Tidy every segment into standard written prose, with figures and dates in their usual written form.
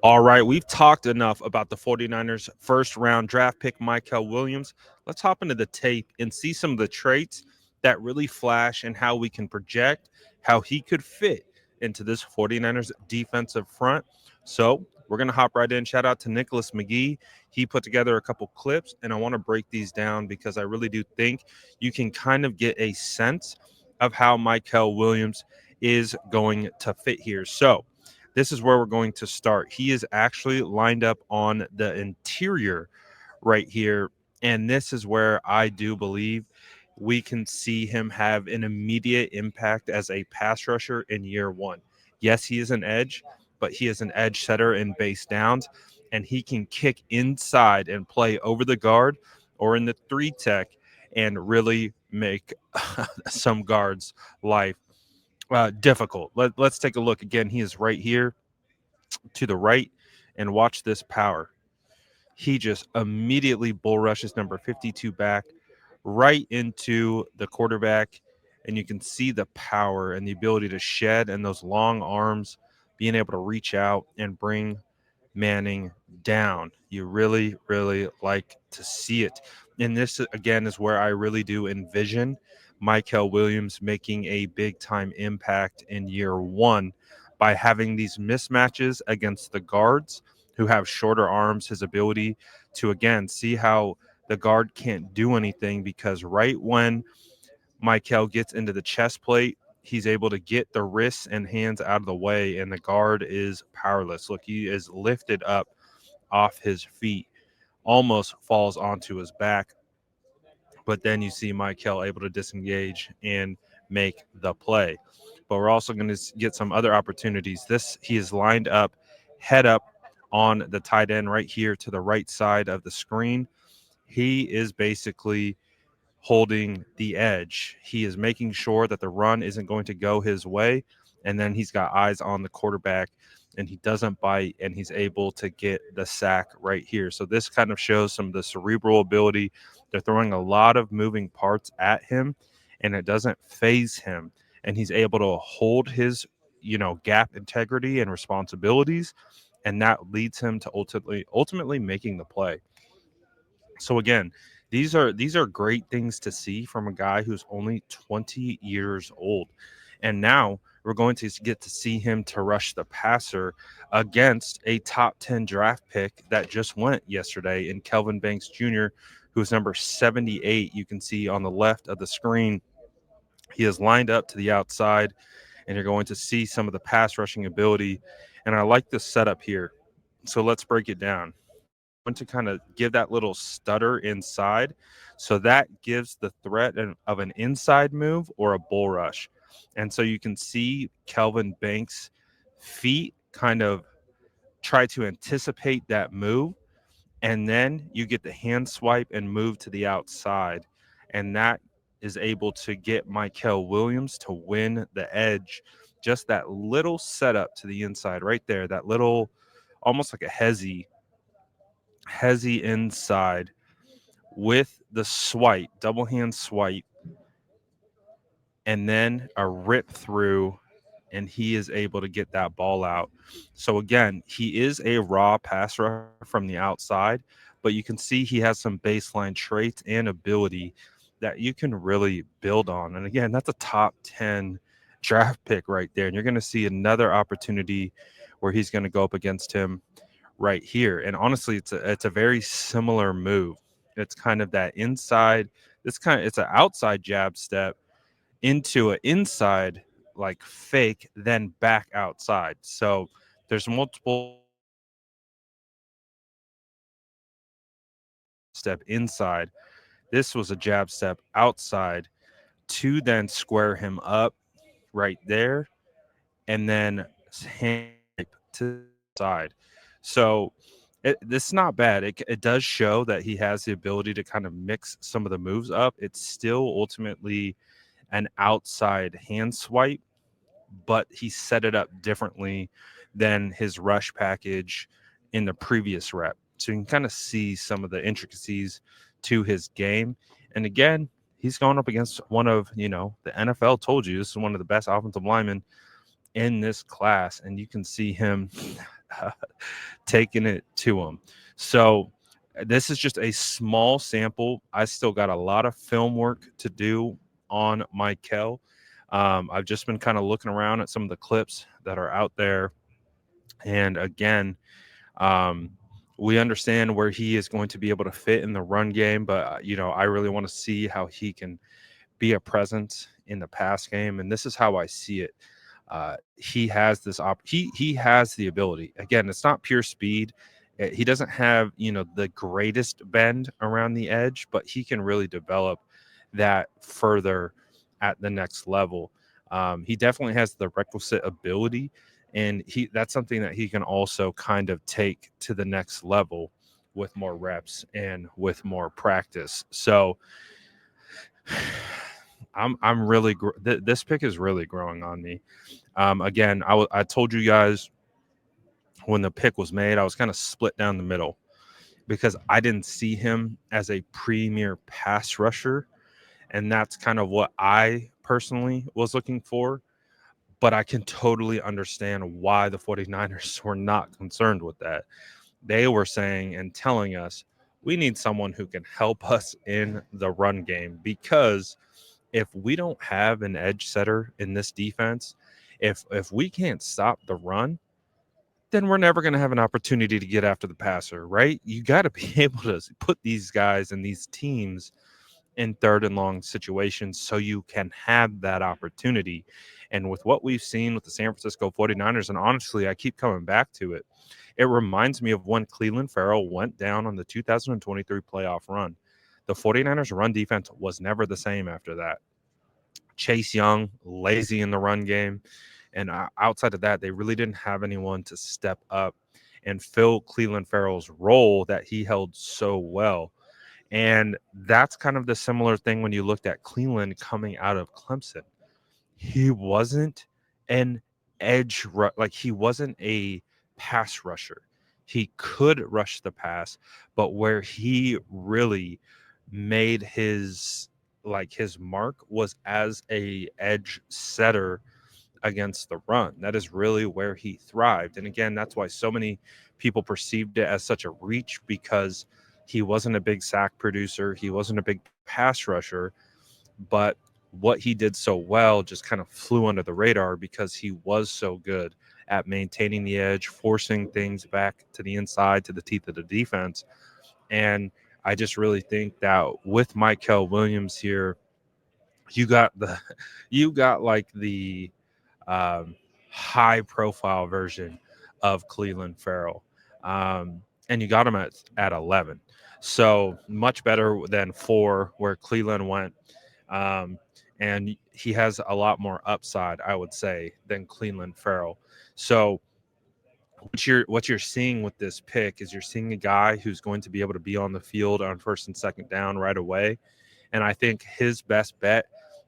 All right, we've talked enough about the 49ers first round draft pick, Mykel Williams. Let's hop into the tape and see some of the traits that really flash and how we can project how he could fit into this 49ers defensive front. So we're going to hop right in. Shout out to Nicholas McGee. He put together a couple clips, and I want to break these down because I really do think you can kind of get a sense of how Mykel Williams is going to fit here. So, this is where we're going to start. He is actually lined up on the interior right here. And this is where I do believe we can see him have an immediate impact as a pass rusher in year one. Yes, he is an edge, but he is an edge setter in base downs, and he can kick inside and play over the guard or in the three tech and really make some guards' life difficult. Let's take a look again. He is right here to the right, and watch this power. He just immediately bull rushes number 52 back right into the quarterback. And you can see the power and the ability to shed and those long arms, being able to reach out and bring Manning down. You really, really like to see it. And this, again, is where I really do envision Mykel Williams making a big time impact in year one by having these mismatches against the guards who have shorter arms, his ability to, again, see how the guard can't do anything because right when Mykel gets into the chest plate, he's able to get the wrists and hands out of the way, and the guard is powerless. Look, he is lifted up off his feet, almost falls onto his back, but then you see Mykel able to disengage and make the play. But we're also going to get some other opportunities. This he is lined up, head up on the tight end right here to the right side of the screen. He is basically holding the edge. He is making sure that the run isn't going to go his way. And then he's got eyes on the quarterback and he doesn't bite and he's able to get the sack right here. So this kind of shows some of the cerebral ability. They're throwing a lot of moving parts at him and it doesn't phase him. And he's able to hold his, gap integrity and responsibilities. And that leads him to ultimately making the play. So again, these are great things to see from a guy who's only 20 years old. And now we're going to get to see him to rush the passer against a top 10 draft pick that just went yesterday in Kelvin Banks Jr., who's number 78. You can see on the left of the screen, he is lined up to the outside, and you're going to see some of the pass rushing ability. And I like this setup here. So let's break it down to kind of give that little stutter inside. So that gives the threat of an inside move or a bull rush. And so you can see Kelvin Banks' feet kind of try to anticipate that move. And then you get the hand swipe and move to the outside. And that is able to get Mykel Williams to win the edge. Just that little setup to the inside right there, that little almost like a hezzy inside with the swipe, double hand swipe, and then a rip through, and he is able to get that ball out. So again, he is a raw pass rusher from the outside, but you can see he has some baseline traits and ability that you can really build on. And again, that's a top 10 draft pick right there. And you're going to see another opportunity where he's going to go up against him right here. And honestly, it's a very similar move. It's kind of that inside. It's an outside jab step into an inside like fake, then back outside. So there's multiple step inside. This was a jab step outside to then square him up right there, and then hand to the side. So this is not bad. It does show that he has the ability to kind of mix some of the moves up. It's still ultimately an outside hand swipe, but he set it up differently than his rush package in the previous rep. So you can kind of see some of the intricacies to his game. And again, he's going up against one of, the NFL told you this is one of the best offensive linemen in this class. And you can see him uh, taking it to him. So this is just a small sample. I still got a lot of film work to do on Mykel. I've just been kind of looking around at some of the clips that are out there. And again, um, we understand where he is going to be able to fit in the run game, but I really want to see how he can be a presence in the pass game, and this is how I see it. He has this he has the ability. Again, it's not pure speed. He doesn't have the greatest bend around the edge, but he can really develop that further at the next level. He definitely has the requisite ability, and he that's something that he can also kind of take to the next level with more reps and with more practice. So I'm really this pick is really growing on me. Again, I told you guys when the pick was made, I was kind of split down the middle because I didn't see him as a premier pass rusher, and that's kind of what I personally was looking for. But I can totally understand why the 49ers were not concerned with that. They were saying and telling us we need someone who can help us in the run game, because if we don't have an edge setter in this defense, if we can't stop the run, then we're never going to have an opportunity to get after the passer, right? You got to be able to put these guys and these teams in third and long situations so you can have that opportunity. And with what we've seen with the San Francisco 49ers, and honestly, I keep coming back to it, it reminds me of when Cleveland Farrell went down on the 2023 playoff run. The 49ers run defense was never the same after that. Chase Young, lazy in the run game. And outside of that, they really didn't have anyone to step up and fill Cleveland Farrell's role that he held so well. And that's kind of the similar thing when you looked at Cleveland coming out of Clemson. He wasn't an like he wasn't a pass rusher. He could rush the pass, but where he really made his mark was as a edge setter against the run. That is really where he thrived. And again, that's why so many people perceived it as such a reach, because he wasn't a big sack producer, he wasn't a big pass rusher, but what he did so well just kind of flew under the radar because he was so good at maintaining the edge, forcing things back to the inside, to the teeth of the defense. And I just really think that with Mykel Williams here, you got the you got like the um, high profile version of Cleveland Farrell. And you got him at 11. So much better than 4 where Cleveland went. Um, and he has a lot more upside, I would say, than Cleveland Farrell. So what you're seeing with this pick is you're seeing a guy who's going to be able to be on the field on first and second down right away. And I think his best bet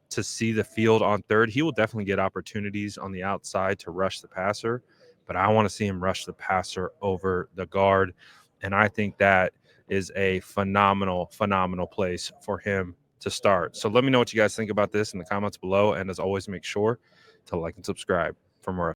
to see the field on third, he will definitely get opportunities on the outside to rush the passer, but I want to see him rush the passer over the guard. And I think that is a phenomenal, phenomenal place for him to start. So let me know what you guys think about this in the comments below. And as always, make sure to like and subscribe for more